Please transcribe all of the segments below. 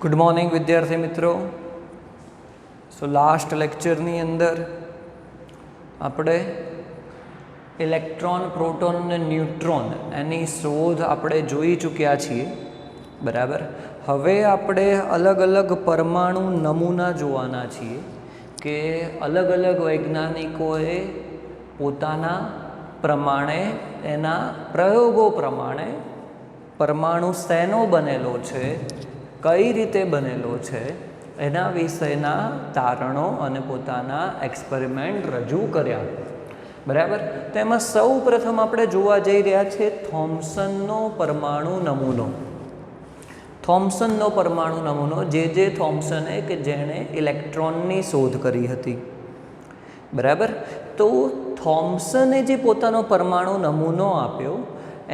Good morning વિદ્યાર્થી મિત્રો. સો last લેક્ચરની અંદર આપણે ઇલેક્ટ્રોન, પ્રોટોન અને ન્યુટ્રોન એની શોધ આપણે જોઈ ચૂક્યા છીએ, બરાબર. હવે આપણે અલગ અલગ પરમાણુ નમૂના જોવાના છીએ કે અલગ અલગ વૈજ્ઞાનિકોએ પોતાના પ્રમાણે, એના પ્રયોગો પ્રમાણે પરમાણુ શેનો બનેલો છે, કઈ રીતે બનેલો છે, એના વિશેના તારણો અને પોતાના એક્સપેરિમેન્ટ રજૂ કર્યા, બરાબર. તેમાં સૌ પ્રથમ આપણે જોવા જઈ રહ્યા છીએ થોમ્સનનો પરમાણુ નમૂનો. થોમ્સનનો પરમાણુ નમૂનો જે થોમ્સને કે જેણે ઇલેક્ટ્રોનની શોધ કરી હતી, બરાબર. તો થોમ્સને જે પોતાનો પરમાણુ નમૂનો આપ્યો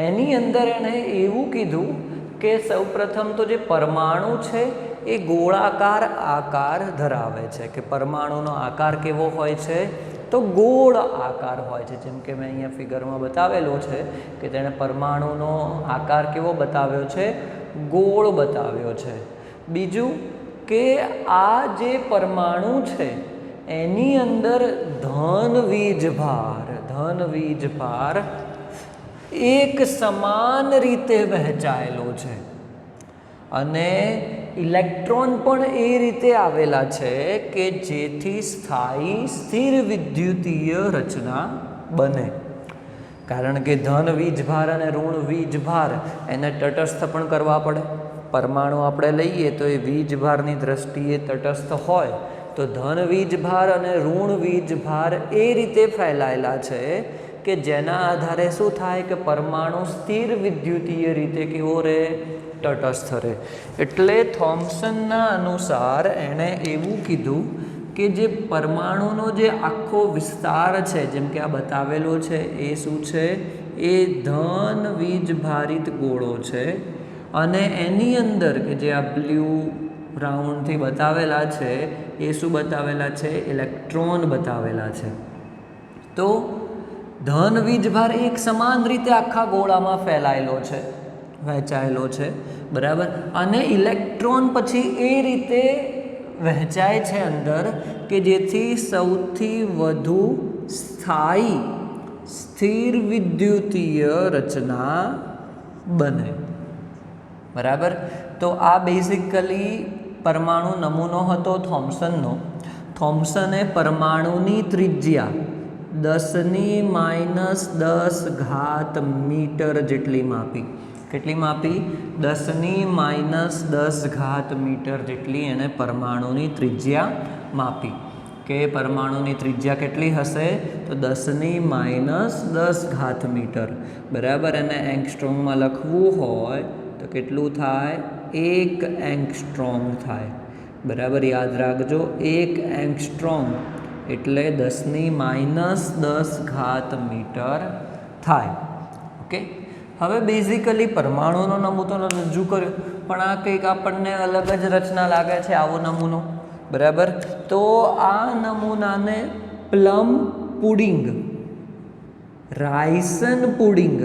એની અંદર એણે એવું કીધું કે સૌપ્રથમ તો જે પરમાણુ છે એ ગોળાકાર આકાર ધરાવે છે, કે પરમાણુનો આકાર કેવો હોય છે, તો ગોળ આકાર હોય છે. જેમ કે મેં અહીંયા ફિગરમાં બતાવેલો છે કે તેણે પરમાણુનો આકાર કેવો બતાવ્યો છે, ગોળ બતાવ્યો છે. બીજું કે આ જે પરમાણુ છે એની અંદર ધન વીજભાર એક સમાન રીતે વહેંચાયેલો છે અને ઇલેક્ટ્રોન પણ એ રીતે આવેલા છે કે જેથી સ્થાયી સ્થિર વિદ્યુતીય રચના બને. કારણ કે ધન વીજભાર અને ઋણ વીજભાર એને તટસ્થ પણ કરવા પડે. પરમાણુ આપણે લઈએ તો એ વીજભારની દ્રષ્ટિએ તટસ્થ હોય તો ધન વીજભાર અને ઋણ વીજભાર એ રીતે ફેલાયેલા છે કે જેના આધારે શું થાય કે પરમાણુ સ્થિર વિદ્યુતીય રીતે કેવો રહે, તટસ્થ રહે. એટલે થોમ્સનના અનુસાર એણે એવું કીધું કે જે પરમાણુનો જે આખો વિસ્તાર છે, જેમ કે આ બતાવેલો છે, એ શું છે, એ ધન વીજભારિત ગોળો છે અને એની અંદર કે જે આ બ્લુ રાઉન્ડથી બતાવેલા છે એ શું બતાવેલા છે, ઇલેક્ટ્રોન બતાવેલા છે. તો ધન વીજભાર એક સમાન રીતે આખા ગોળામાં ફેલાયેલો છે, વહેંચાયેલો છે, બરાબર. અને ઇલેક્ટ્રોન પછી એ રીતે વહેંચાય છે અંદર કે જેથી સૌથી વધુ સ્થાયી સ્થિર વિદ્યુતીય રચના બને, બરાબર. તો આ બેઝિકલી પરમાણુ નમૂનો હતો થોમ્સનનો. થોમ્સને પરમાણુની ત્રિજ્યા 10⁻10 મીટર જેટલી માપી. કેટલી માપી? 10⁻10 મીટર જેટલી એણે પરમાણુની ત્રિજ્યા માપી. કે પરમાણુની ત્રિજ્યા કેટલી હશે? તો 10⁻10 મીટર, બરાબર. એને એંગસ્ટ્રોમમાં લખવું હોય તો કેટલું થાય? 1 એંગસ્ટ્રોમ થાય, બરાબર. યાદ રાખજો, 1 એંગસ્ટ્રોમ એટલે 10⁻10 મીટર થાય. ઓકે. હવે બેઝિકલી પરમાણુનો નમૂનો રજૂ કર્યો, પણ આ કંઈક આપણને અલગ જ રચના લાગે છે, આવો નમૂનો, બરાબર. તો આ નમૂનાને પ્લમ પુડિંગ, રાયસન પુડિંગ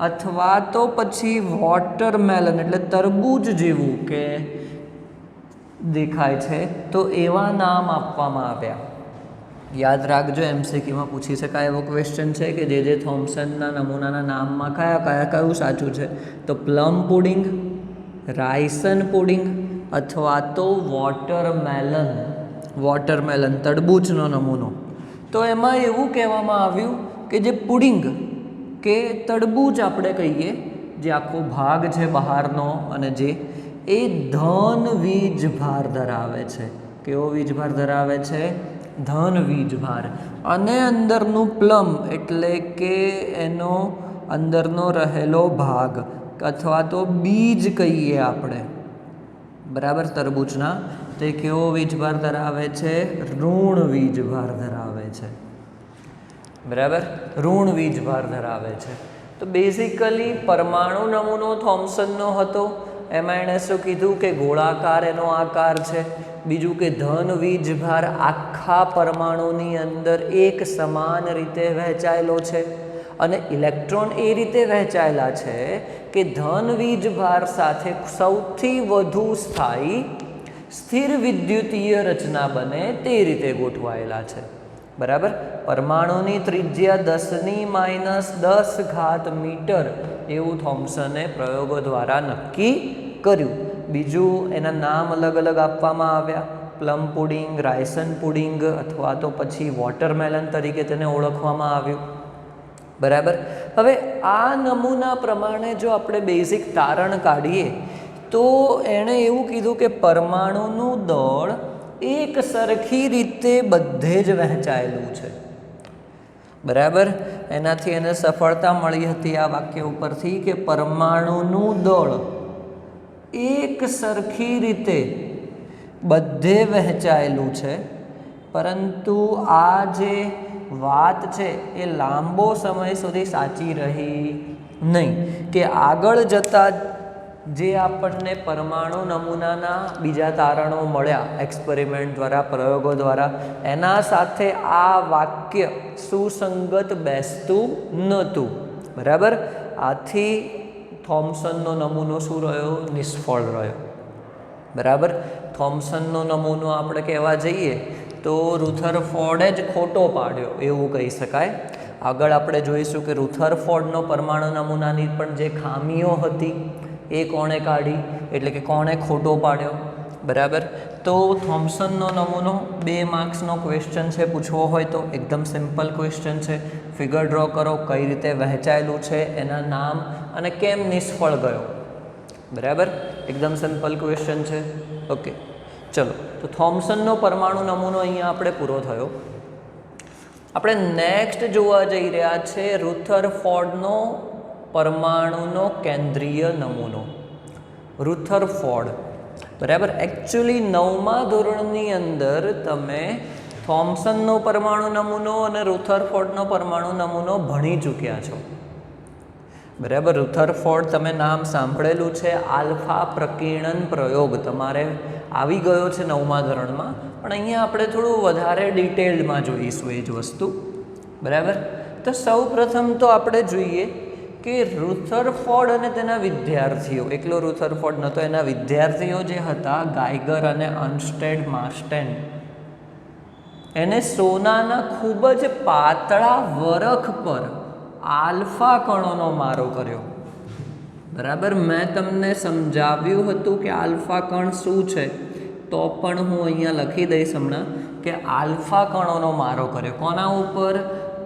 અથવા તો પછી વોટરમેલન એટલે તરબૂચ જેવું કે દેખાય છે, તો એવા નામ આપવામાં આવ્યા. યાદ રાખજો, MCQમાં પૂછી શકાય એવો ક્વેશ્ચન છે કે જે થોમ્સનના નમૂનાના નામમાં કયું સાચું છે. તો પ્લમ પુડિંગ, રાયસન પુડિંગ અથવા તો વોટરમેલન તરબૂચનો નમૂનો. તો એમાં એવું કહેવામાં આવ્યું કે જે પુડિંગ કે તરબૂચ આપણે કહીએ, જે આખો ભાગ છે બહારનો અને જે એ ધન વીજભાર ધરાવે છે. કેવો વીજભાર ધરાવે છે? ધન વીજભાર. અને અંદરનું પ્લમ એટલે કે એનો અંદરનો રહેલો ભાગ અથવા તો બીજ કહીએ આપણે, બરાબર, તરબૂચના, તે કેવો વીજભાર ધરાવે છે? ઋણ વીજભાર ધરાવે છે, બરાબર. ઋણ વીજભાર ધરાવે છે. તો બેઝિકલી પરમાણુ નમૂનો થોમ્સનનો હતો. એમાં એણે શું કીધું કે ગોળાકાર એનો આકાર છે. બીજું કે ધન વીજભાર આખા પરમાણુની અંદર એક સમાન રીતે વહેંચાયેલો છે અને ઇલેક્ટ્રોન એ રીતે વહેંચાયેલા છે કે ધન વીજભાર સાથે સૌથી વધુ સ્થાયી સ્થિર વિદ્યુતીય રચના બને તે રીતે ગોઠવાયેલા છે. બરાબર. પરમાણુની ત્રિજ્યા 10⁻10 મીટર એવું થોમ્સને પ્રયોગો દ્વારા નક્કી કર્યું. બીજું એના નામ અલગ અલગ આપવામાં આવ્યા. પ્લમ પુડિંગ, રાયસન પુડિંગ અથવા તો પછી વોટરમેલન તરીકે તેને ઓળખવામાં આવ્યું. બરાબર. હવે આ નમૂના પ્રમાણે જો આપણે બેઝિક તારણ કાઢીએ તો એણે એવું કીધું કે પરમાણુનું દળ એક સરખી રીતે બધે જ વહેંચાયેલું છે. બરાબર. એનાથી એને સફળતા મળી હતી આ વાક્ય ઉપરથી કે પરમાણુનું દળ એક સરખી રીતે બધે વહેંચાયેલું છે. પરંતુ આ જે વાત છે એ લાંબો સમય સુધી સાચી રહી નહીં, કે આગળ જતાં જે આપણને પરમાણુ નમૂનાના બીજા તારણો મળ્યા એક્સપેરિમેન્ટ દ્વારા, પ્રયોગો દ્વારા, એના સાથે આ વાક્ય સુસંગત બેસતું નહોતું. બરાબર. આથી થોમ્સનનો નમૂનો શું રહ્યો? નિષ્ફળ રહ્યો. બરાબર. થોમ્સનનો નમૂનો આપણે કહેવા જઈએ તો રુથરફોર્ડે જ ખોટો પાડ્યો એવું કહી શકાય. આગળ આપણે જોઈશું કે રુથરફોર્ડનો પરમાણુ નમૂનાની પણ જે ખામીઓ હતી એ કોણે કાઢી, એટલે કે કોણે ખોટો પાડ્યો. બરાબર. તો થોમ્સનનો નમૂનો 2 માર્ક્સનો ક્વેશ્ચન છે, પૂછવો હોય તો એકદમ સિમ્પલ ક્વેશ્ચન છે. ફિગર ડ્રો કરો, કઈ રીતે વહેંચાયેલું છે, એના નામ અને કેમ નિષ્ફળ ગયો. બરાબર. એકદમ સિમ્પલ ક્વેશ્ચન છે. ઓકે, ચલો. તો થોમ્સનનો પરમાણુ નમૂનો અહીંયા આપણે પૂરો થયો. આપણે નેક્સ્ટ જોવા જઈ રહ્યા છે રુથરફોર્ડનો પરમાણુનો કેન્દ્રીય નમૂનો. રુથરફોર્ડ. બરાબર. એકચ્યુઅલી 9મા ધોરણની અંદર તમે થોમ્સનનો પરમાણુ નમૂનો અને રુથરફોર્ડનો પરમાણુ નમૂનો ભણી ચૂક્યા છો. બરાબર. રુથરફોર્ડ તમે નામ સાંભળેલું છે. આલ્ફા પ્રકીર્ણન પ્રયોગ તમારે આવી ગયો છે 9મા ધોરણમાં, પણ અહીંયા આપણે થોડું વધારે ડિટેલ્ડમાં જોઈશું એ જ વસ્તુ. બરાબર. તો સૌ પ્રથમ તો આપણે જોઈએ કે રુથરફોર્ડ અને તેના વિદ્યાર્થીઓ, એકલો રુથરફોર્ડ નહોતો, એના વિદ્યાર્થીઓ જે હતા ગાઇગર અને અર્નસ્ટેડ માર્સ્ટેન, એને સોનાના ખૂબ જ પાતળા વરખ પર આલ્ફા કણોનો મારો કર્યો. બરાબર. મેં તમને સમજાવ્યું હતું કે આલ્ફા કણ શું છે, તો પણ હું અહીંયા લખી દઈશ હમણાં કે આલ્ફા કણોનો મારો કર્યો. કોના ઉપર?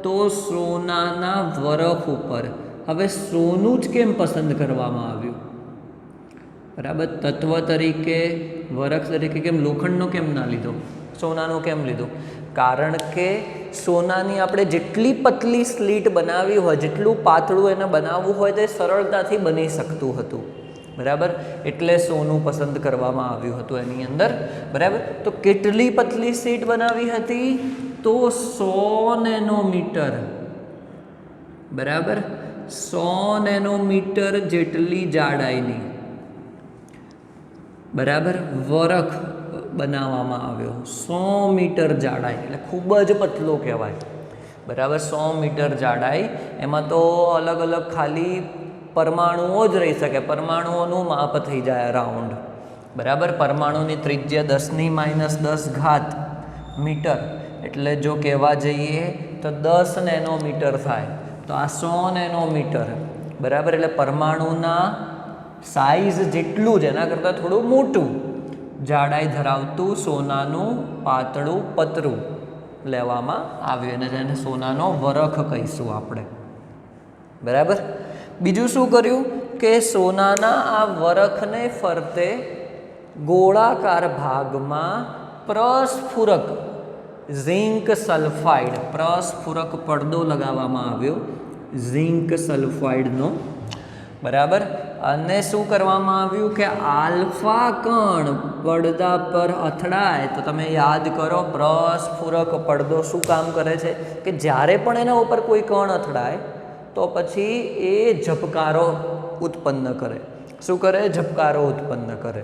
તો સોનાના વરખ ઉપર. હવે સોનું જ કેમ પસંદ કરવામાં આવ્યું? બરાબર. તત્વ તરીકે, વરખ તરીકે કેમ લોખંડનો કેમ ના લીધો, સોનાનો કેમ લીધો? કારણ કે સોનાની આપણે જેટલી પતલી સ્લીટ બનાવી હોય, જેટલું પાતળું એને બનાવવું હોય તે સરળતાથી બની શકતું હતું. બરાબર. એટલે સોનું પસંદ કરવામાં આવ્યું હતું એની અંદર. બરાબર. તો કેટલી પતલી સ્લીટ બનાવી હતી? તો 100 નેનોમીટર. બરાબર. 100 નેનોમીટર જેટલી જાડાઈની, બરાબર, વરખ બનાવવામાં આવ્યો. 100 મીટર જાડાઈ એટલે ખૂબ જ પતલો કહેવાય. બરાબર. 100 મીટર જાડાઈ. એમાં તો અલગ અલગ ખાલી પરમાણુઓ જ રહી શકે, પરમાણુઓનું માપ થઈ જાય રાઉન્ડ. બરાબર. પરમાણુની ત્રિજ્યા 10⁻10 મીટર, એટલે જો કહેવા જઈએ તો 10 નેનોમીટર થાય. તો આ 100 નેનોમીટર. બરાબર. એટલે પરમાણુના સાઇઝ જેટલું જ, એના કરતાં થોડું મોટું જાડાઈ ધરાવતું સોનાનું પાતળું પતરું લેવામાં આવ્યું, અને જેને સોનાનો વરખ કહીશું આપણે. બરાબર. બીજું શું કર્યું કે સોનાના આ વરખને ફરતે ગોળાકાર ભાગમાં પ્રસ્ફુરક ઝિંક સલ્ફાઇડ, પ્રસ્ફુરક પડદો લગાવવામાં આવ્યો ઝિંક સલ્ફાઇડનો. બરાબર. અને શું કરવામાં આવ્યું કે આલ્ફા કણ પડદા પર અથડાય તો તમે યાદ કરો, પ્રસ્ફુરક પડદો શું કામ કરે છે કે જ્યારે પણ એના ઉપર કોઈ કણ અથડાય તો પછી એ ઝબકારો ઉત્પન્ન કરે. શું કરે? ઝબકારો ઉત્પન્ન કરે.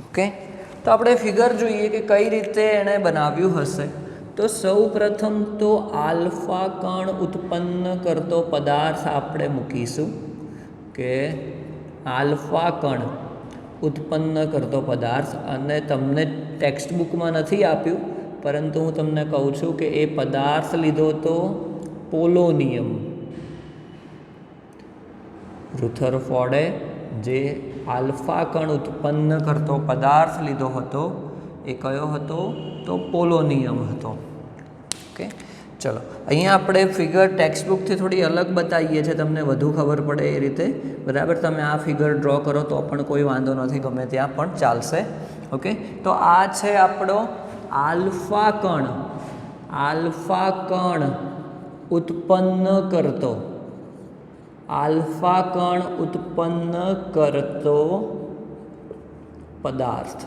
ઓકે. તો આપણે ફિગર જોઈએ કે કઈ રીતે એણે બનાવ્યું હશે. તો સૌ પ્રથમ તો આલ્ફા કણ ઉત્પન્ન કરતો પદાર્થ આપણે મૂકીશું કે આલ્ફા કણ ઉત્પન્ન કરતો પદાર્થ, અને તમને ટેક્સ્ટ બુકમાં નથી આપ્યું પરંતુ હું તમને કહું છું કે એ પદાર્થ લીધો તો પોલોનિયમ. રુથરફોર્ડે જે આલ્ફા કણ ઉત્પન્ન કરતો પદાર્થ લીધો હતો એ કયો હતો? તો પોલોનિયમ હતો. ઓકે, ચલો અહીંયા આપણે ફિગર ટેક્સ્ટ બુકથી થોડી અલગ બતાવીએ છીએ, તમને વધુ ખબર પડે એ રીતે. બરાબર, તમે આ ફિગર ડ્રો કરો તો પણ કોઈ વાંધો નથી, ગમે ત્યાં પણ ચાલશે. ઓકે, તો આ છે આપણો આલ્ફા કણ. આલ્ફા કણ ઉત્પન્ન કરતો, આલ્ફા કણ ઉત્પન્ન કરતો પદાર્થ,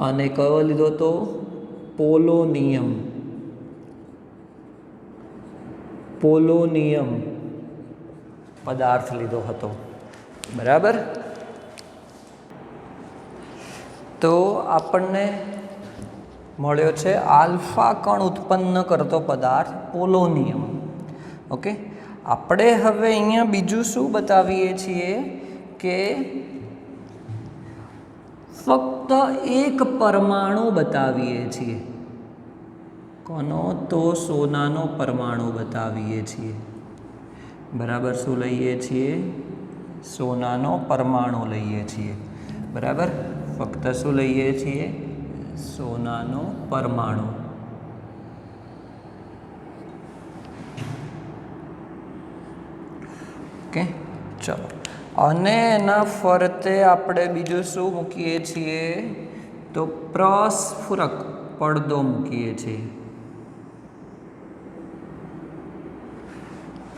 અને કયો લીધો તો? પોલોનિયમ. પોલોનિયમ પદાર્થ લીધો હતો. બરાબર, તો આપણને મળ્યો છે આલ્ફા કણ ઉત્પન્ન કરતો પદાર્થ પોલોનિયમ. ઓકે, આપણે હવે અહીંયા બીજું શું બતાવીએ છીએ કે ફક્ત એક પરમાણુ બતાવીએ છીએ. કોનો? તો સોનાનો પરમાણુ બતાવીએ છીએ. બરાબર, શું લઈએ છીએ? સોનાનો પરમાણુ લઈએ છીએ. બરાબર, ફક્ત શું લઈએ છીએ? સોનાનો પરમાણુ. ઓકે, ચલો, અને એના ફરતે આપણે બીજું શું મૂકીએ છીએ? તો પ્રસ્ફુરક પડદો મૂકીએ છીએ.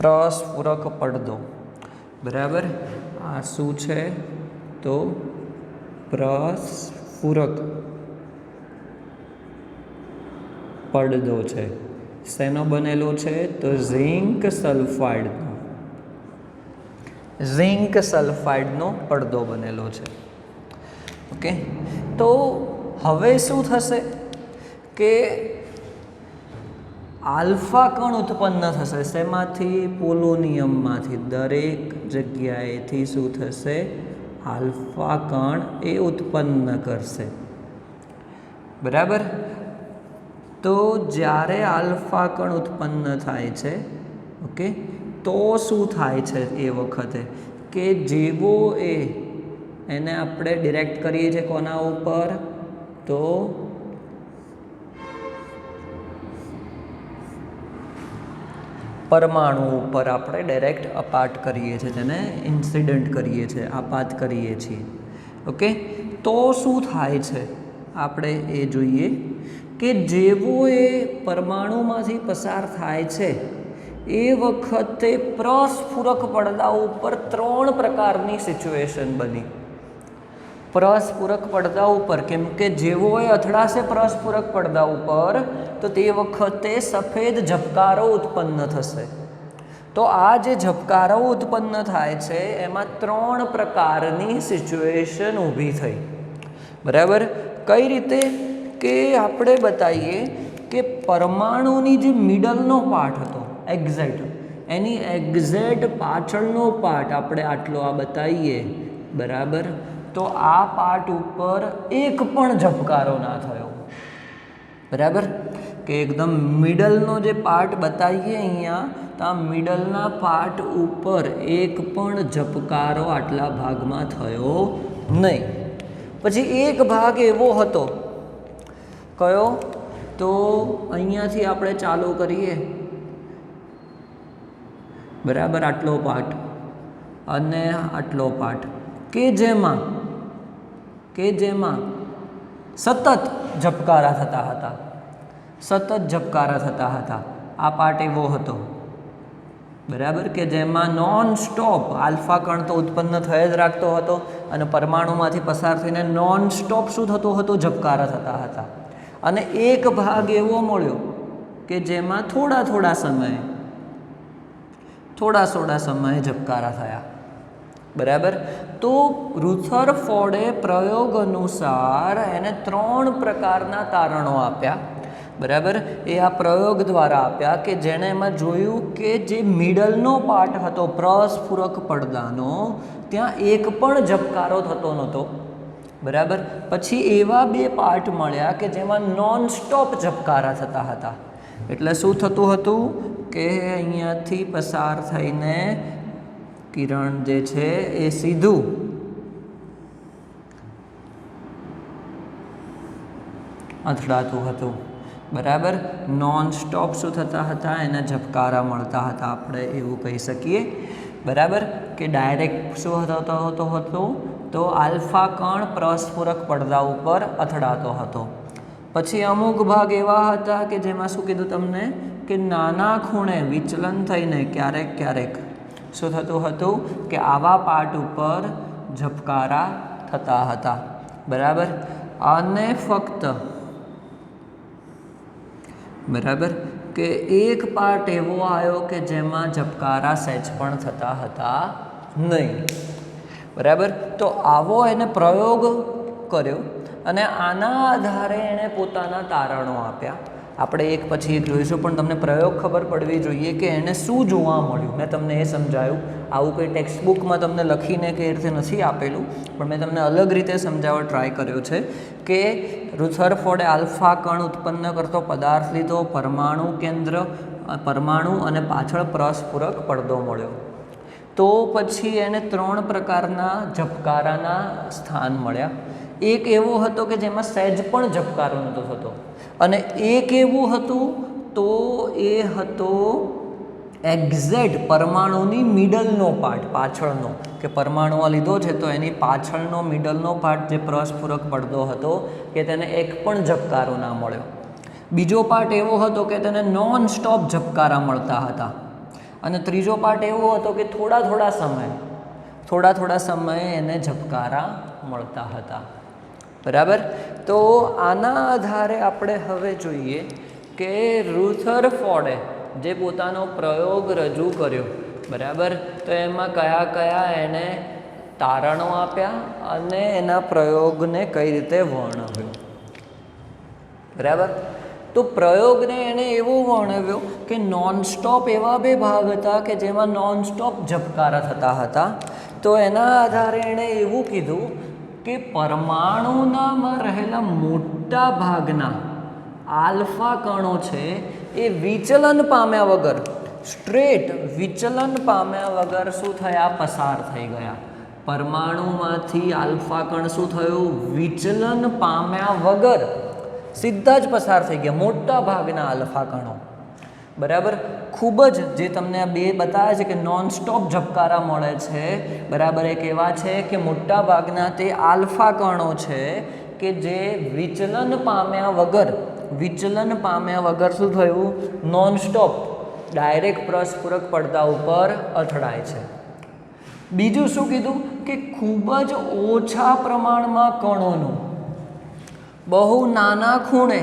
પ્રસ્ફુરક પડદો. બરાબર, આ શું છે? તો પ્રસ્ફુરક પડદો છે. શેનો બનેલો છે? તો ઝિંક સલ્ફાઇડનો. ઝિંક સલ્ફાઇડનો પડદો બનેલો છે. ઓકે, તો હવે શું થશે કે આલ્ફા કણ ઉત્પન્ન થશે. શેમાંથી? પોલોનિયમમાંથી. દરેક જગ્યાએથી શું થશે? આલ્ફા કણ એ ઉત્પન્ન કરશે. બરાબર, તો જ્યારે આલ્ફા કણ ઉત્પન્ન થાય છે, ઓકે, તો શું થાય છે એ વખતે કે જેવો એને આપણે ડિરેક્ટ કરીએ છીએ કોના ઉપર? તો પરમાણુ ઉપર આપણે ડાયરેક્ટ અપાત કરીએ છીએ, તેને ઇન્સિડન્ટ કરીએ છીએ, આપાત કરીએ છીએ. ઓકે, તો શું થાય છે આપણે એ જોઈએ કે જેવો એ પરમાણુમાંથી પસાર થાય છે એ વખતે પ્રસ્ફુરક પડદા ઉપર 3 પ્રકારની સિચ્યુએશન બની. પ્રસ્ફુરક પડદા ઉપર, કેમ કે જેવો એ અથડાશે પ્રસ્ફુરક પડદા ઉપર તો તે વખતે સફેદ ઝબકારો ઉત્પન્ન થશે. તો આ જે ઝબકારો ઉત્પન્ન થાય છે એમાં 3 પ્રકારની સિચ્યુએશન ઊભી થઈ. બરાબર, કઈ રીતે કે આપણે બતાવીએ કે પરમાણુની જે મિડલનો પાર્ટ હતો એક્ઝેક્ટ, એની એક્ઝેક્ટ પાછળનો પાર્ટ આપણે આટલો આ બતાવીએ. બરાબર, તો આ પાર્ટ ઉપર એક પણ ઝબકારો ના થયો. બરાબર, કે એકદમ મિડલનો જે પાર્ટ બતાવીએ અહીંયા, તો આ મિડલના પાર્ટ ઉપર એક પણ ઝબકારો આટલા ભાગમાં થયો નહીં. પછી એક ભાગ એવો હતો, કયો? તો અહીંયાથી આપણે ચાલુ કરીએ. બરાબર, આટલો પાર્ટ અને આટલો પાર્ટ કે જેમાં સતત ઝબકારા થતા હતા. સતત ઝબકારા થતા હતા. આ પાર્ટ એવો હતો. બરાબર, કે જેમાં નોન સ્ટોપ આલ્ફા કણ તો ઉત્પન્ન થઈ જ રાખતો હતો અને પરમાણુમાંથી પસાર થઈને નોન સ્ટોપ શું થતો હતો? ઝબકારા થતા હતા. અને એક ભાગ એવો મળ્યો કે જેમાં થોડા સમયે ઝબકારા થયા. બરાબર. તો રુથરફોર્ડે પ્રયોગ અનુસાર એને 3 પ્રકારના તારણો આપ્યા. બરાબર. એ આ પ્રયોગ દ્વારા આપ્યા કે જેણે એમાં જોયું કે જે મિડલનો પાર્ટ હતો પ્રસ્ફુરક પડદાનો ત્યાં એક પણ ઝબકારો થતો નહોતો. બરાબર. પછી એવા 2 પાર્ટ મળ્યા કે જેમાં નોન સ્ટોપ ઝબકારા થતા હતા. એટલે શું થતું હતું કે અહીંયાથી પસાર થઈને કિરણ જે છે એ સીધું અથડાતું હતું. બરાબર. નોન સ્ટોપ શું થતા હતા, એના ઝબકારા મળતા હતા, આપણે એવું કહી શકીએ. બરાબર. કે ડાયરેક્ટ શું થતો હતો તો આલ્ફા કણ પ્રસ્ફુરક પડદા ઉપર અથડાતો હતો. પછી અમુક ભાગ એવા હતા કે જેમાં શું કીધું તમને કે નાના ખૂણે વિચલન થઈને ક્યારેક ક્યારેક શું થતું હતું કે આવા પાર્ટ ઉપર ઝબકારા થતા હતા. બરાબર. અને ફક્ત બરાબર કે એક પાર્ટ એવો આવ્યો કે જેમાં ઝબકારા સહેજ પણ થતા હતા નહીં. બરાબર. તો આવો એને પ્રયોગ કર્યો અને આના આધારે એણે પોતાના તારણો આપ્યા. આપણે એક પછી એક જોઈશું, પણ તમને પ્રયોગ ખબર પડવી જોઈએ કે એને શું જોવા મળ્યું. મેં તમને એ સમજાવ્યું. આવું કંઈ ટેક્સ્ટ બુકમાં તમને લખીને કે રીતે નથી આપેલું, પણ મેં તમને અલગ રીતે સમજાવવા ટ્રાય કર્યો છે કે રુથરફોર્ડે આલ્ફા કણ ઉત્પન્ન કરતો પદાર્થ લીધો, પરમાણુ અને પાછળ પ્રસ્ફુરક પડદો મળ્યો. તો પછી એને 3 પ્રકારના ઝબકારાના સ્થાન મળ્યા. એક એવો હતો કે જેમાં સહેજ પણ ઝબકારો નહોતો થતો, અને એક એવું હતું તો એ હતો એક્ઝેક્ટ પરમાણુની મિડલનો પાર્ટ, પાછળનો, કે પરમાણુમાં લીધો છે તો એની પાછળનો મિડલનો પાર્ટ જે પ્રસ્ફુરક પડદો હતો કે તેને એક પણ ઝબકારો ના મળ્યો. બીજો પાર્ટ એવો હતો કે તેને નોન સ્ટોપ ઝબકારા મળતા હતા. અને ત્રીજો પાર્ટ એવો હતો કે થોડા થોડા સમયે એને ઝબકારા મળતા હતા. બરાબર. તો આના આધારે આપણે હવે જોઈએ કે રુથરફોર્ડે જે પોતાનો પ્રયોગ રજૂ કર્યો, બરાબર, તો એમાં કયા કયા એને તારણો આપ્યા અને એના પ્રયોગને કઈ રીતે વર્ણવ્યો. બરાબર. તો પ્રયોગને એણે એવું વર્ણવ્યો કે નોનસ્ટોપ એવા 2 ભાગ હતા કે જેમાં નોનસ્ટોપ ઝબકારા થતા હતા. તો એના આધારે એણે એવું કીધું કે પરમાણુનામાં રહેલા મોટા ભાગના આલ્ફા કણો છે એ વિચલન પામ્યા વગર, સ્ટ્રેટ વિચલન પામ્યા વગર શું થયા, પસાર થઈ ગયા. પરમાણુમાંથી આલ્ફા કણ શું થયું, વિચલન પામ્યા વગર સીધા જ પસાર થઈ ગયા, મોટા ભાગના આલ્ફા કણો. બરાબર. ખૂબ જ જે તમને આ 2 બતાવે છે કે નોન સ્ટોપ ઝબકારા મળે છે. બરાબર. એક એવા છે કે મોટા ભાગના તે આલ્ફા કણો છે કે જે વિચલન પામ્યા વગર શું થયું, નોન સ્ટોપ ડાયરેક્ટ પ્રસ્ફુરક પડદા ઉપર અથડાય છે. બીજું શું કીધું કે ખૂબ જ ઓછા પ્રમાણમાં કણોનું બહુ નાના ખૂણે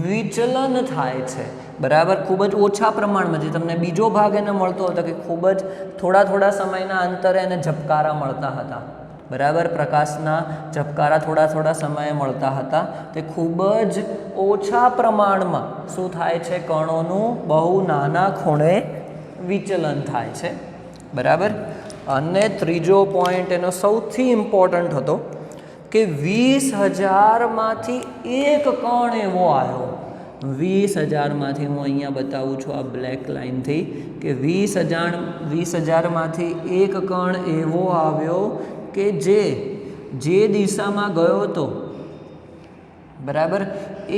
વિચલન થાય છે. બરાબર. ખૂબ જ ઓછા પ્રમાણમાં, જે તમને બીજો ભાગ એને મળતો હતો કે ખૂબ જ થોડા સમયના અંતરે એને ઝબકારા મળતા હતા. બરાબર. પ્રકાશના ઝબકારા થોડા સમયે મળતા હતા. તે ખૂબ જ ઓછા પ્રમાણમાં શું થાય છે, કણોનું બહુ નાના ખૂણે વિચલન થાય છે. બરાબર. અને ત્રીજો પોઈન્ટ એનો સૌથી ઇમ્પોર્ટન્ટ હતો કે 20,000માંથી એક કણ એવો આવ્યો. 20,000માંથી હું અહીંયા બતાવું છું આ બ્લેક લાઇનથી કે 20,000માંથી એક કણ એવો આવ્યો કે જે દિશામાં ગયો હતો, બરાબર,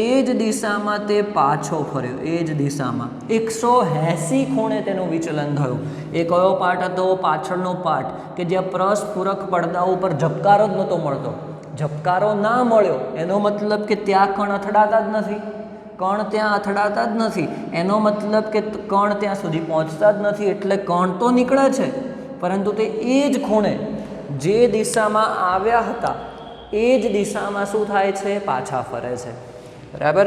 એ જ દિશામાં તે પાછો ફર્યો. એ જ દિશામાં 180 ખૂણે તેનું વિચલન થયું. એ કયો પાર્ટ હતો, પાછળનો પાર્ટ કે જ્યાં પ્રસ્ફુરક પડદા ઉપર ઝબકારો જ નહોતો મળતો. ઝબકારો ના મળ્યો એનો મતલબ કે ત્યાં કણ અથડાતા જ નથી. એનો મતલબ કે કણ ત્યાં સુધી પહોંચતા જ નથી. એટલે કણ તો નીકળે છે, પરંતુ તે એ જ ખૂણે જે દિશામાં આવ્યા હતા એ જ દિશામાં શું થાય છે, પાછા ફરે છે. બરાબર.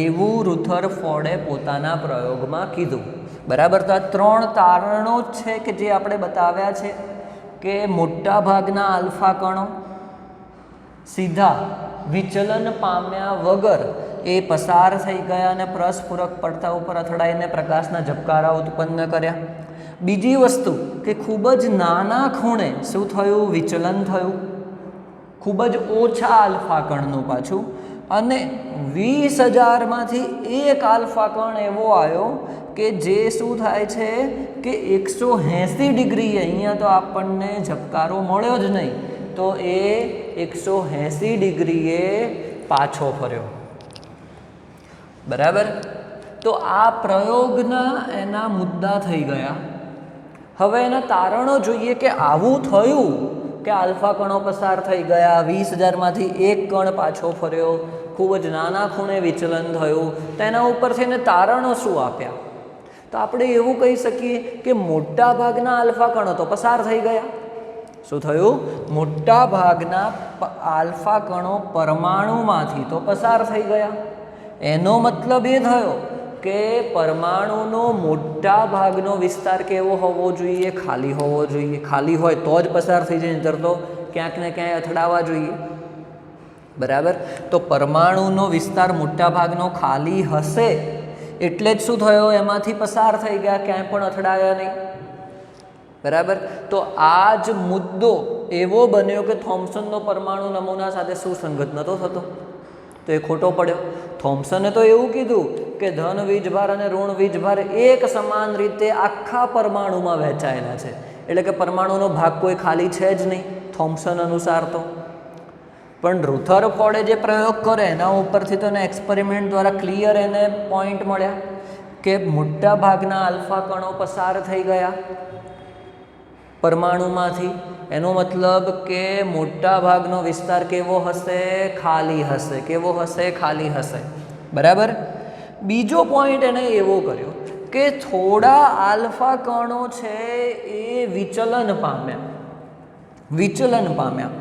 એવું રુથરફોર્ડે પોતાના પ્રયોગમાં કીધું. બરાબર. તો આ 3 તારણો જ છે કે જે આપણે બતાવ્યા છે કે મોટા ભાગના આલ્ફા કણો સીધા વિચલન પામ્યા વગર એ પસાર થઈ ગયા અને પરસ્પૂરક પડતા ઉપર અથડાઈને પ્રકાશના ઝબકારા ઉત્પન્ન કર્યા. બીજી વસ્તુ કે ખૂબ જ નાના ખૂણે શું થયું? વિચલન થયું. ખૂબ જ ઓછા આલ્ફા કણનું પાછું, અને 20,000માંથી એક આલ્ફા કણ એવો આવ્યો કે જે શું થાય છે કે 180 ડિગ્રી, અહીંયા તો આપણને ઝબકારો મળ્યો જ નહીં, તો એ 180 ડિગ્રીએ પાછો ફર્યો. બરાબર. તો આ પ્રયોગના એના મુદ્દા થઈ ગયા. હવે એના તારણો જોઈએ કે આવું થયું કે આલ્ફા કણો પસાર થઈ ગયા, 20,000માંથી એક કણ પાછો ફર્યો, ખૂબ જ નાના ખૂણે વિચલન થયું, તો એના ઉપરથી એને તારણો શું આપ્યા? તો આપણે એવું કહી શકીએ કે મોટા ભાગના આલ્ફા કણો તો પસાર થઈ ગયા. શું થયું? મોટા ભાગના આલ્ફા કણો પરમાણુમાંથી તો પસાર થઈ ગયા. એનો મતલબ એ થયો કે પરમાણુનો મોટા ભાગનો વિસ્તાર કેવો હોવો જોઈએ? ખાલી હોવો જોઈએ. ખાલી હોય તો જ પસાર થઈ જાય, નહીંતર તો ક્યાંક ને ક્યાંય અથડાવા જોઈએ. બરાબર. તો પરમાણુનો વિસ્તાર મોટા ભાગનો ખાલી હશે એટલે જ શું થયો? એમાંથી પસાર થઈ ગયા, ક્યાંય પણ અથડાયા નહીં. બરાબર. તો આ જ મુદ્દો એવો બન્યો કે થોમ્સનનો પરમાણુ નમૂના સાથે સુસંગત નહોતો થતો, તો એ ખોટો પડ્યો. થોમ્સને તો એવું કીધું કે ધન વીજભાર અને ઋણ વીજભાર એક સમાન રીતે આખા પરમાણુમાં વહેંચાયેલા છે, એટલે કે પરમાણુનો ભાગ કોઈ ખાલી છે જ નહીં થોમ્સન અનુસાર. તો પણ રુથરફોર્ડે જે પ્રયોગ કરે એના ઉપરથી તો એને એક્સપેરિમેન્ટ દ્વારા ક્લિયર એને પોઈન્ટ મળ્યા કે મોટા ભાગના આલ્ફા કણો પસાર થઈ ગયા પરમાણુમાંથી. એનો મતલબ કે મોટા ભાગનો વિસ્તાર કેવો હશે? ખાલી હશે. કેવો હશે? ખાલી હશે. બરાબર. બીજો પોઈન્ટ એને એવો કર્યો કે થોડા આલ્ફા કણો છે એ વિચલન પામ્યા. વિચલન પામ્યા.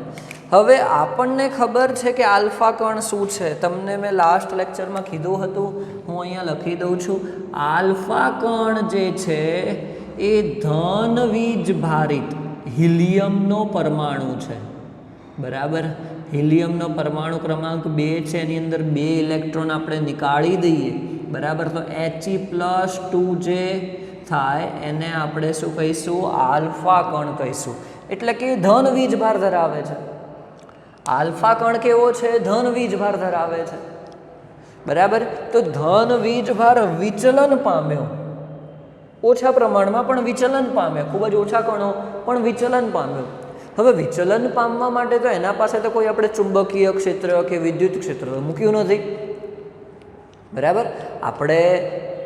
હવે આપણને ખબર છે કે આલ્ફા કણ શું છે. તમને મેં લાસ્ટ લેક્ચરમાં કીધું હતું, હું અહીંયા લખી દઉં છું. આલ્ફા કણ જે છે એ ધન વીજભારિત હિલિયમનો પરમાણુ છે. બરાબર. હિલિયમનો પરમાણુ ક્રમાંક 2 છે, એની અંદર 2 ઇલેક્ટ્રોન આપણે નીકાળી દઈએ. બરાબર. તો He+2 જે થાય એને આપણે શું કહીશું? આલ્ફા કણ કહીશું. એટલે કે ધન વીજભાર ધરાવે છે. આલ્ફા કણ કેવો છે? ધન વીજભાર ધરાવે છે. બરાબર. તો ધન વીજભાર વિચલન પામ્યો, ઓછા પ્રમાણમાં પણ વિચલન પામ્યા, ખૂબ જ ઓછા કણો પણ વિચલન પામ્યો. હવે વિચલન પામવા માટે તો એના પાસે તો કોઈ આપણે ચુંબકીય ક્ષેત્ર કે વિદ્યુત ક્ષેત્ર મૂક્યું નથી. બરાબર. આપણે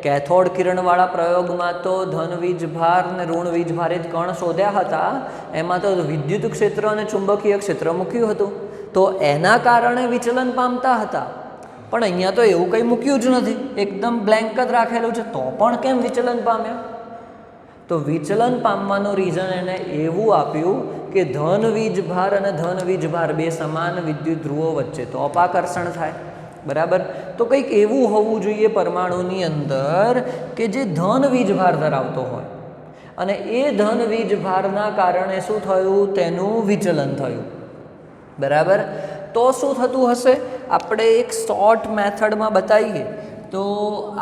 કેથોડ કિરણવાળા પ્રયોગમાં તો ધન વીજભાર ને ઋણ વીજભારિત કણ શોધ્યા હતા, એમાં તો વિદ્યુત ક્ષેત્ર અને ચુંબકીય ક્ષેત્ર મૂક્યું હતું, તો એના કારણે વિચલન પામતા હતા. પણ અહીંયા તો એવું કંઈ મૂક્યું જ નથી, એકદમ બ્લેન્ક જ રાખેલું છે, તો પણ કેમ વિચલન પામ્યા? તો વિચલન પામવાનું રીઝન એને એવું આપ્યું કે ધન વીજભાર અને ધન વીજભાર બે સમાન વિદ્યુત ધ્રુવો વચ્ચે તો અપાકર્ષણ થાય. બરાબર. તો કંઈક એવું હોવું જોઈએ પરમાણુની અંદર કે જે ધન વીજભાર ધરાવતો હોય, અને એ ધન વીજભારના કારણે શું થયું? તેનું વિચલન થયું. બરાબર. તો શું થતું હશે? આપણે એક શોર્ટ મેથડમાં બતાવીએ તો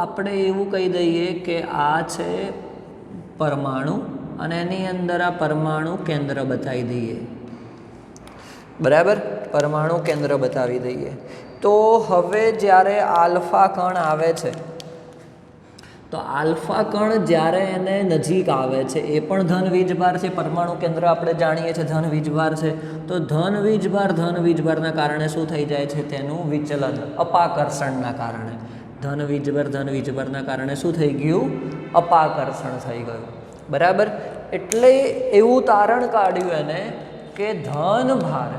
આપણે એવું કહી દઈએ કે આ છે પરમાણુ અને એની અંદર આ પરમાણુ કેન્દ્ર બતાવી દઈએ. બરાબર. પરમાણુ કેન્દ્ર બતાવી દઈએ. તો હવે જ્યારે આલ્ફા કણ આવે છે, તો આલ્ફા કણ જ્યારે એને નજીક આવે છે, એ પણ ધન વીજભાર છે. પરમાણુ કેન્દ્ર આપણે જાણીએ છીએ ધન વીજભાર છે. તો ધન વીજભારના કારણે શું થઈ જાય છે? તેનું વિચલન, અપાકર્ષણના કારણે. ધન વીજભારના કારણે શું થઈ ગયું? અપાકર્ષણ થઈ ગયું. બરાબર. એટલે એવું તારણ કાઢ્યું એને કે ધન ભાર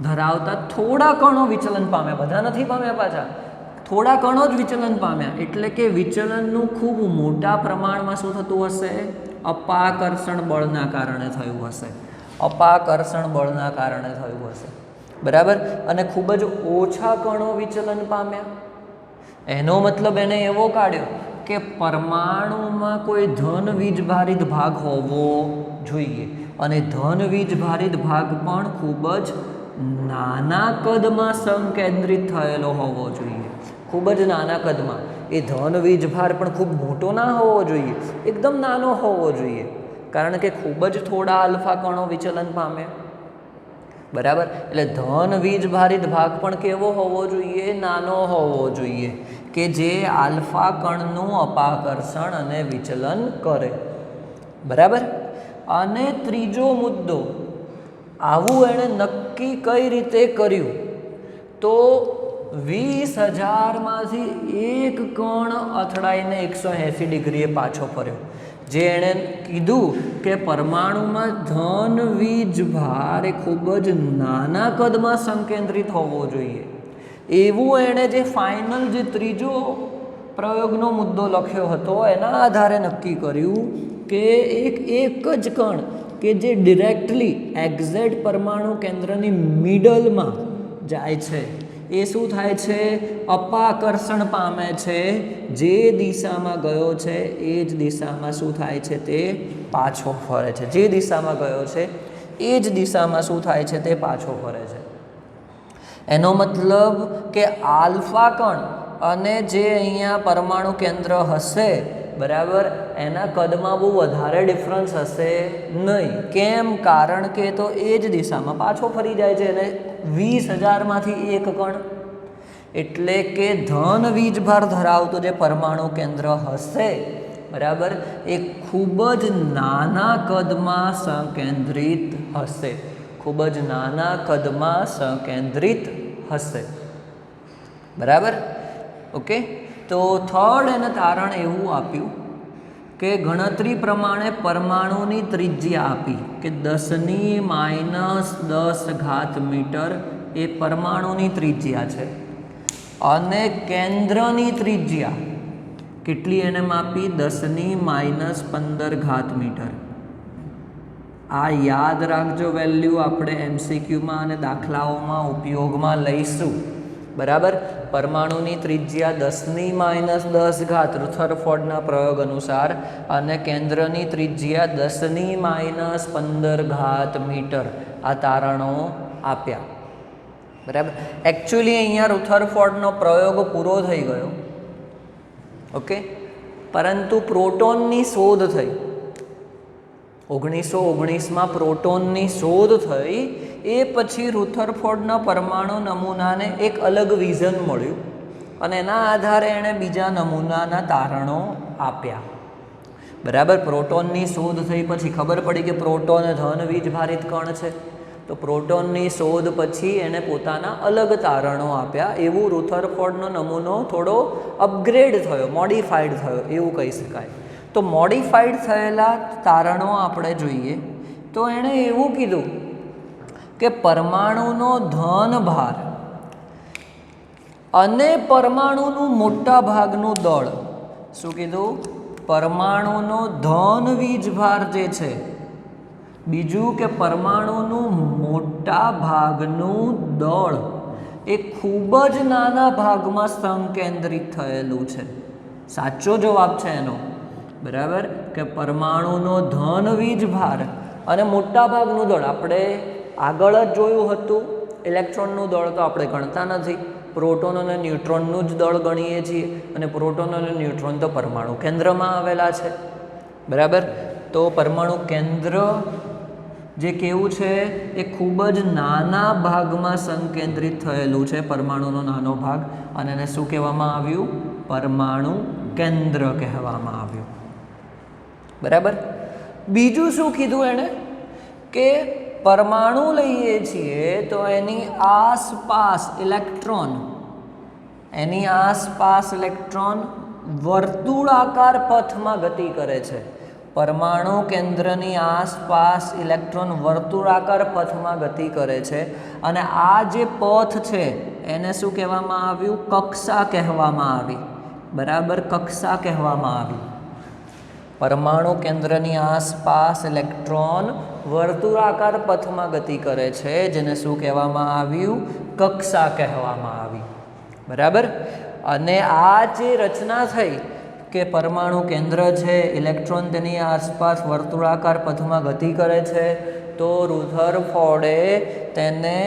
ધરાવતા થોડા કણો વિચલન પામ્યા, બધા નથી પામ્યા પાછા, થોડા કણો જ વિચલન પામ્યા. એટલે કે વિચલનનું ખૂબ મોટા પ્રમાણમાં શું થતું હશે? અપાકર્ષણ બળના કારણે થયું હશે. અપાકર્ષણ બળના કારણે થયું હશે. બરાબર. અને ખૂબ જ ઓછા કણો વિચલન પામ્યા. એનો મતલબ એને એવો કાઢ્યો કે પરમાણુમાં કોઈ ધન વીજભારિત ભાગ હોવો જોઈએ. અને ધન વીજ ભારિત ભાગ પણ ખૂબ જ નાના કદમાં સંકેન્દ્રિત થયેલો હોવો જોઈએ. ખૂબ જ નાના કદમાં. એ ધન વીજભાર પણ ખૂબ મોટો ના હોવો જોઈએ, એકદમ નાનો હોવો જોઈએ, કારણ કે ખૂબ જ થોડા આલ્ફા કણો વિચલન પામે. બરાબર. એટલે ધન વીજ ભારિત ભાગ પણ કેવો હોવો જોઈએ? નાનો હોવો જોઈએ, કે જે આલ્ફા કણનું અપાકર્ષણ અને વિચલન કરે. બરાબર. અને ત્રીજો મુદ્દો, આવું એણે નક્કી કઈ રીતે કર્યું? તો 20,000માંથી એક કણ અથડાઈને 180 ડિગ્રીએ પાછો ફર્યો. જે એણે કીધું કે પરમાણુમાં ધન વીજ ભાર એ ખૂબ જ નાના કદમાં સંકેન્દ્રિત હોવો જોઈએ, એવું એણે જે ફાઇનલ જે ત્રીજો પ્રયોગનો મુદ્દો લખ્યો હતો એના આધારે નક્કી કર્યું કે એક જ કણ કે જે ડિરેક્ટલી એક્ઝેક્ટ પરમાણુ કેન્દ્રની મિડલમાં જાય છે, એ શું થાય છે? અપાકર્ષણ પામે છે. જે દિશામાં ગયો છે એ જ દિશામાં શું થાય છે? તે પાછો ફરે છે. જે દિશામાં ગયો છે એ જ દિશામાં શું થાય છે? તે પાછો ફરે છે. એનો મતલબ કે આલ્ફા કણ અને જે અહીંયા પરમાણુ કેન્દ્ર હશે, બરાબર, એના કદમાં બહુ વધારે ડિફરન્સ હશે નહીં. કેમ? કારણ કે તો એ જ દિશામાં પાછો ફરી જાય છે, અને 20,000માંથી એક કણ, એટલે કે ધન વીજભાર ધરાવતો જે પરમાણુ કેન્દ્ર હશે, બરાબર, એ ખૂબ જ નાના કદમાં સંકેન્દ્રિત હશે. ખૂબ જ નાના કદમાં સંકેન્દ્રિત હશે. બરાબર. ઓકે. તો થર્ડ એને તારણ એવું આપ્યું કે ગણતરી પ્રમાણે પરમાણુની ત્રિજ્યા આપી કે 10⁻10 મીટર એ પરમાણુની ત્રિજ્યા છે, અને કેન્દ્રની ત્રિજ્યા કેટલી એને માપી? 10⁻15 મીટર. આ યાદ રાખજો, વેલ્યુ આપણે MCQમાં અને દાખલાઓમાં ઉપયોગમાં લઈશું. બરાબર. પરમાણુની ત્રિજ્યા 10⁻10 રુથરફોર્ડના પ્રયોગ અનુસાર, અને કેન્દ્રની ત્રિજ્યા 10⁻15 મીટર. આ તારણો આપ્યા. બરાબર. એકચ્યુઅલી અહીંયા રુથરફોર્ડનો પ્રયોગ પૂરો થઈ ગયો. ઓકે. પરંતુ પ્રોટોનની શોધ થઈ. 1919માં પ્રોટોનની શોધ થઈ. એ પછી રુથરફોર્ડના પરમાણુ નમૂનાને એક અલગ વિઝન મળ્યું, અને એના આધારે એણે બીજા નમૂનાના તારણો આપ્યા. બરાબર. પ્રોટોનની શોધ થઈ પછી ખબર પડી કે પ્રોટોન ધન વીજભારિત કણ છે. તો પ્રોટોનની શોધ પછી એણે પોતાના અલગ તારણો આપ્યા. એવું રુથરફોર્ડનો નમૂનો થોડો અપગ્રેડ થયો, મોડિફાઈડ થયો એવું કહી શકાય. તો મોડિફાઈડ થયેલા તારણો આપણે જોઈએ તો એણે એવું કીધું કે પરમાણુનો ધન ભાર અને પરમાણુનું મોટા ભાગનું દળ, શું કીધું? પરમાણુનો ધન વીજભાર જે છે, બીજું કે પરમાણુનું મોટા ભાગનું દળ એ ખૂબ જ નાના ભાગમાં સંકેન્દ્રિત થયેલું છે. સાચો જવાબ છે એનો. બરાબર. કે પરમાણુનો ધન વીજભાર અને મોટા ભાગનું દળ, આપણે આગળ જ જોયું હતું, ઇલેક્ટ્રોનનું દળ તો આપણે ગણતા નથી, પ્રોટોન અને ન્યુટ્રોનનું જ દળ ગણીએ છીએ, અને પ્રોટોન અને ન્યુટ્રોન તો પરમાણુ કેન્દ્રમાં આવેલા છે. બરાબર. તો પરમાણુ કેન્દ્ર જે કેવું છે એ ખૂબ જ નાના ભાગમાં સંકેન્દ્રિત થયેલું છે, પરમાણુનો નાનો ભાગ, અને એને શું કહેવામાં આવ્યું? પરમાણુ કેન્દ્ર કહેવામાં આવ્યું. બરાબર. બીજું શું કીધું એણે? કે પરમાણુ લઈએ છીએ તો એની આસપાસ ઇલેક્ટ્રોન વર્તુળાકાર પથમાં ગતિ કરે છે. પરમાણુ કેન્દ્રની આસપાસ ઇલેક્ટ્રોન વર્તુળાકાર પથમાં ગતિ કરે છે, અને આ જે પથ છે એને શું કહેવામાં આવ્યું? કક્ષા કહેવામાં આવી. બરાબર. કક્ષા કહેવામાં આવી. પરમાણુ કેન્દ્રની આસપાસ ઇલેક્ટ્રોન વર્તુળાકાર પથમાં ગતિ કરે છે, જેને શું કહેવામાં આવ્યું? કક્ષા કહેવામાં આવી. બરાબર. અને આ જે રચના થઈ કે પરમાણુ કેન્દ્ર છે, ઇલેક્ટ્રોન તેની આસપાસ વર્તુળાકાર પથમાં ગતિ કરે છે, તો રુધરફોર્ડે તેને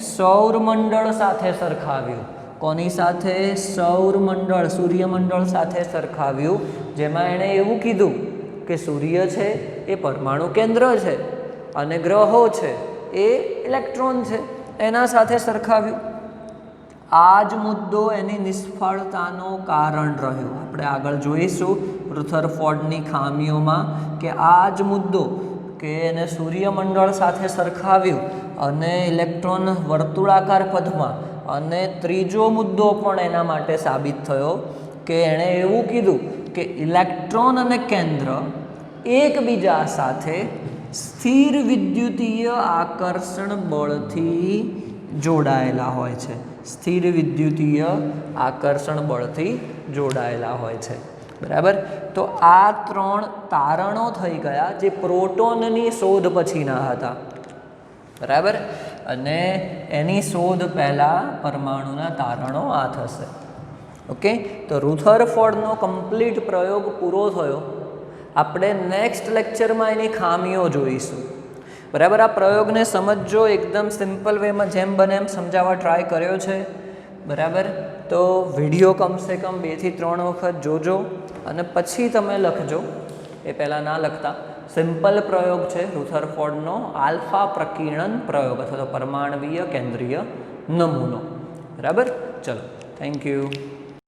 સૌરમંડળ સાથે સરખાવ્યું. કોની સાથે? સૌરમંડળ, સૂર્યમંડળ સાથે સરખાવ્યું, જેમાં એણે એવું કીધું કે સૂર્ય છે એ પરમાણુ કેન્દ્ર છે અને ગ્રહો છે એ ઇલેક્ટ્રોન છે, એના સાથે સરખાવ્યું. આ જ મુદ્દો એની નિષ્ફળતાનું કારણ રહ્યો. આપણે આગળ જોઈશું રુથરફોર્ડની ખામીઓમાં કે આ જ મુદ્દો કે એને સૂર્યમંડળ સાથે સરખાવ્યું અને ઇલેક્ટ્રોન વર્તુળાકાર પથમાં, અને ત્રીજો મુદ્દો પણ એના માટે સાબિત થયો કે એણે એવું કીધું કે ઇલેક્ટ્રોન અને કેન્દ્ર એકબીજા સાથે સ્થિર વિદ્યુતીય આકર્ષણ બળથી જોડાયેલા હોય છે. સ્થિર વિદ્યુતીય આકર્ષણ બળથી જોડાયેલા હોય છે. બરાબર. તો આ 3 તારણો થઈ ગયા જે પ્રોટોનની શોધ પછીના હતા. બરાબર. અને એની શોધ પહેલાં પરમાણુના તારણો આ થશે. ઓકે. તો રુથરફોર્ડનો કમ્પ્લીટ પ્રયોગ પૂરો થયો. આપણે નેક્સ્ટ લેક્ચરમાં એની ખામીઓ જોઈશું. બરાબર. આ પ્રયોગને સમજજો, એકદમ સિમ્પલ વેમાં જેમ બને એમ સમજાવવા ટ્રાય કર્યો છે. બરાબર. તો વિડીયો કમસે કમ 2 થી 3 વખત જોજો અને પછી તમે લખજો, એ પહેલાં ના લખતા. સિમ્પલ પ્રયોગ છે રુથરફોર્ડનો આલ્ફા પ્રકીર્ણન પ્રયોગ અથવા તો પરમાણવીય કેન્દ્રીય નમૂનો. બરાબર. ચલો, થેન્ક યુ.